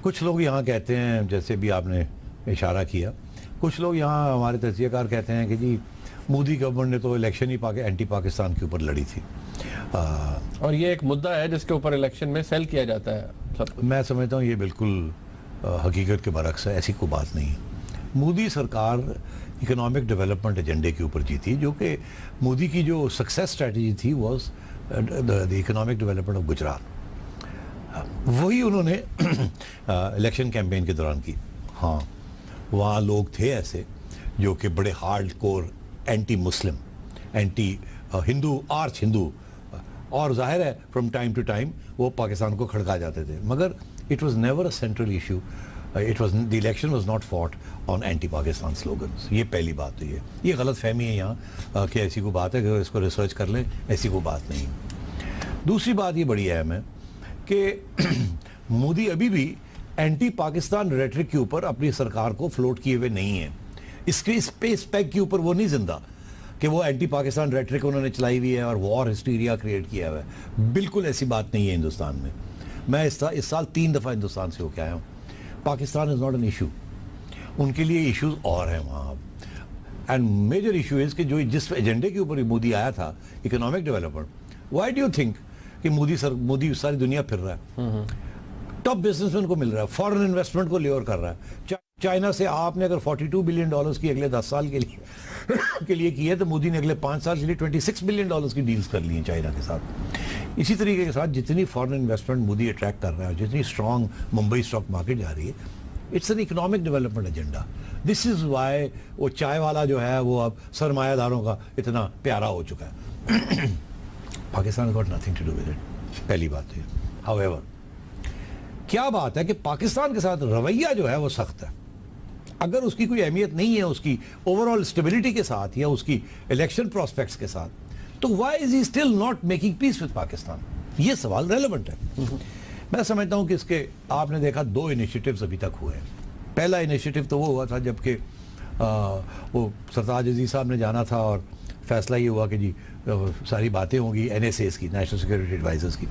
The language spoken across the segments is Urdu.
کچھ لوگ یہاں کہتے ہیں، جیسے بھی آپ نے اشارہ کیا، کچھ لوگ یہاں ہمارے تجزیہ کار کہتے ہیں کہ جی مودی گورنمنٹ نے تو الیکشن ہی اینٹی پاکستان کے اوپر لڑی تھی، اور یہ ایک مدعا ہے جس کے اوپر الیکشن میں سیل کیا جاتا ہے سب کچھ۔ میں سمجھتا ہوں یہ بالکل حقیقت کے برعکس ہے، ایسی کوئی بات نہیں ہے۔ مودی سرکار اکنامک ڈیولپمنٹ ایجنڈے کے اوپر جیتی، جو کہ مودی کی جو سکسیس اسٹریٹجی تھی was the economic development of Gujarat, وہی انہوں نے الیکشن کیمپین کے دوران کی۔ ہاں وہاں لوگ تھے ایسے جو کہ بڑے ہارڈ کور اینٹی مسلم، اینٹی ہندو، آرچ ہندو، اور ظاہر ہے فرام ٹائم ٹو ٹائم وہ پاکستان کو کھڑکا جاتے تھے، مگر it was never a central issue, the election was not fought on anti Pakistan slogans. یہ پہلی بات تو یہ غلط فہمی ہے یہاں کہ ایسی کوئی بات ہے کہ اس کو ریسرچ کر لیں، ایسی کوئی بات نہیں۔ دوسری بات یہ بڑی اہم ہے کہ مودی ابھی بھی اینٹی پاکستان ریٹرک کے اوپر اپنی سرکار کو فلوٹ کیے ہوئے نہیں ہیں، اس کے اسپیس پیک کے اوپر وہ نہیں زندہ کہ وہ اینٹی پاکستان ریٹرک انہوں نے چلائی ہوئی ہے اور وار ہسٹیریا کریٹ کیا ہوا ہے۔ بالکل ایسی بات نہیں ہے ہندوستان میں۔ میں اس سال 3 دفعہ ہندوستان سے ہو کے آیا ہوں۔ Pakistan is not an issue, ان کے لیے ایشوز اور ہیں وہاں۔ اینڈ میجر ایشو از کہ جو جس ایجنڈے کے اوپر مودی آیا تھا economic development, why do you think کہ مودی ساری دنیا پھر رہا ہے، ٹاپ بزنس مین کو مل رہا ہے، فارن انویسٹمنٹ کو لیور کر رہا ہے۔ چائنا سے آپ نے اگر $42 بلین کی اگلے 10 سال کے لیے کی ہے، تو مودی نے اگلے 5 سال کے لیے $26 بلین کی ڈیلز کر لی ہیں چائنا کے ساتھ۔ اسی طریقے کے ساتھ جتنی فارن انویسٹمنٹ مودی اٹریکٹ کر رہا ہے، جتنی اسٹرانگ ممبئی اسٹاک مارکیٹ جا رہی ہے، it's an economic development agenda. This is why وہ چائے والا جو ہے وہ اب سرمایہ داروں کا اتنا پیارا ہو چکا ہے۔ Pakistan got nothing to do with it, پہلی بات ہے۔ ہاؤ ایور کیا بات ہے کہ پاکستان کے ساتھ رویہ جو ہے وہ سخت ہے۔ اگر اس کی کوئی اہمیت نہیں ہے اس کی اوور آل اسٹیبلٹی کے ساتھ یا اس کی الیکشن پراسپیکٹس کے ساتھ، تو why is he still not making peace with Pakistan? یہ سوال ریلیونٹ ہے۔ میں سمجھتا ہوں کہ اس کے آپ نے دیکھا 2 انیشیٹوز ابھی تک ہوئے ہیں۔ پہلا انیشیٹو تو وہ ہوا تھا جب کہ وہ سرتاج عزیز صاحب نے جانا تھا اور فیصلہ یہ ہوا کہ جی ساری باتیں ہوں گی NSAs کی، نیشنل سیکورٹی ایڈوائزرز کی،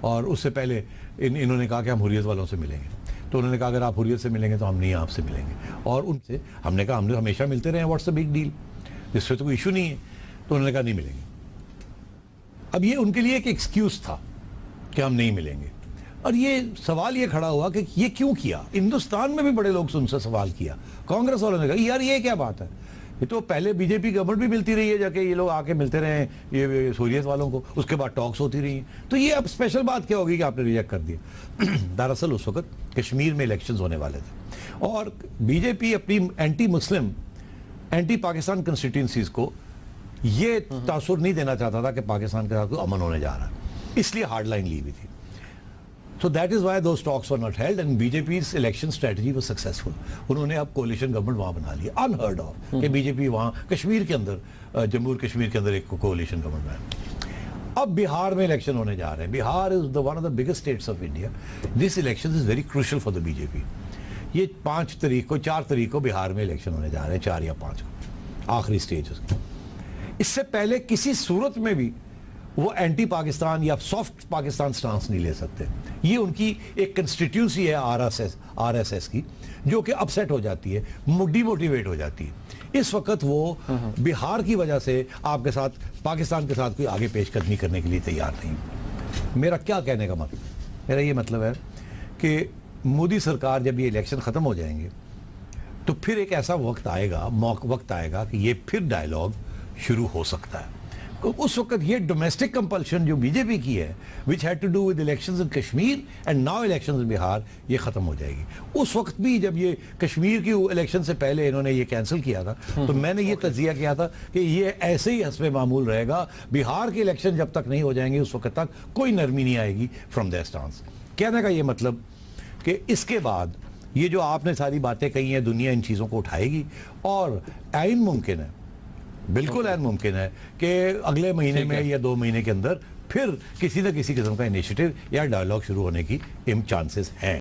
اور اس سے پہلے انہوں نے کہا کہ ہم حریت والوں سے ملیں گے۔ تو انہوں نے کہا اگر آپ حریت سے ملیں گے تو ہم نہیں آپ سے ملیں گے، اور ان سے ہم نے کہا ہم نے ہمیشہ ملتے رہے ہیں، واٹس اے بگ ڈیل، اس سے تو کوئی ایشو نہیں ہے۔ تو انہوں نے کہا نہیں ملیں گے۔ اب یہ ان کے لیے ایک ایکسکیوز تھا کہ ہم نہیں ملیں گے، اور یہ سوال یہ کھڑا ہوا کہ یہ کیوں کیا؟ ہندوستان میں بھی بڑے لوگ ان سے سوال کیا، کانگریس والوں نے کہا یار یہ کیا بات ہے، یہ تو پہلے بی جے پی گورنمنٹ بھی ملتی رہی ہے، جا کے یہ لوگ آ کے ملتے رہے ہیں یہ حریت والوں کو، اس کے بعد ٹاکس ہوتی رہی ہیں، تو یہ اب اسپیشل بات کیا ہوگی کہ آپ نے ریجیکٹ کر دیا؟ دراصل اس وقت کشمیر میں الیکشنز ہونے والے تھے، اور بی جے پی اپنی اینٹی مسلم، اینٹی پاکستان کنسٹیٹوئنسیز کو یہ تاثر نہیں دینا چاہتا تھا کہ پاکستان کے ساتھ کوئی امن ہونے جا رہا ہے، اس لیے ہارڈ لائن لی ہوئی تھی۔ So that is why those talks were not held and BJP's election strategy was successful. انہوں نے اب کولیشن گورنمنٹ وہاں بنا لی، unheard of کہ بی جے پی وہاں کشمیر کے اندر، جموں کشمیر کے اندر ایک کولیشن گورنمنٹ بنا۔ اب بہار میں الیکشن ہونے جا رہے ہیں۔ بہار is one of the biggest states of India. This election is very crucial for the BJP. یہ 4 تاریخ کو بہار میں الیکشن ہونے جا رہے ہیں، 4 یا 5 کو، آخری سٹیج اس کی۔ اس سے پہلے کسی صورت میں بھی وہ اینٹی پاکستان یا سافٹ پاکستان سٹانس نہیں لے سکتے۔ یہ ان کی ایک کنسٹیٹیوسی ہے آر ایس ایس کی، جو کہ اپسیٹ ہو جاتی ہے، ڈی موٹیویٹ ہو جاتی ہے۔ اس وقت وہ بہار کی وجہ سے آپ کے ساتھ پاکستان کے ساتھ کوئی آگے پیش قدمی کرنے کے لیے تیار نہیں۔ میرا کیا کہنے کا مطلب، میرا یہ مطلب ہے کہ مودی سرکار جب یہ الیکشن ختم ہو جائیں گے تو پھر ایک ایسا وقت آئے گا کہ یہ پھر ڈائلاگ شروع ہو سکتا ہے۔ اس وقت یہ ڈومیسٹک کمپلشن جو بی جے پی کی ہے which had to do with elections in Kashmir and now elections in بہار، یہ ختم ہو جائے گی۔ اس وقت بھی جب یہ کشمیر کی الیکشن سے پہلے انہوں نے یہ کینسل کیا تھا تو میں نے یہ تجزیہ کیا تھا کہ یہ ایسے ہی حسب معمول رہے گا، بہار کے الیکشن جب تک نہیں ہو جائیں گے اس وقت تک کوئی نرمی نہیں آئے گی فرام their stance۔ کہنے کا یہ مطلب کہ اس کے بعد یہ جو آپ نے ساری باتیں کہی ہیں، دنیا ان چیزوں کو اٹھائے گی، اور عین ممکن ہے، بالکل عین ممکن ہے کہ اگلے مہینے میں یا 2 مہینے کے اندر پھر کسی نہ کسی قسم کا انیشیٹو یا ڈائلاگ شروع ہونے کی چانسز ہیں۔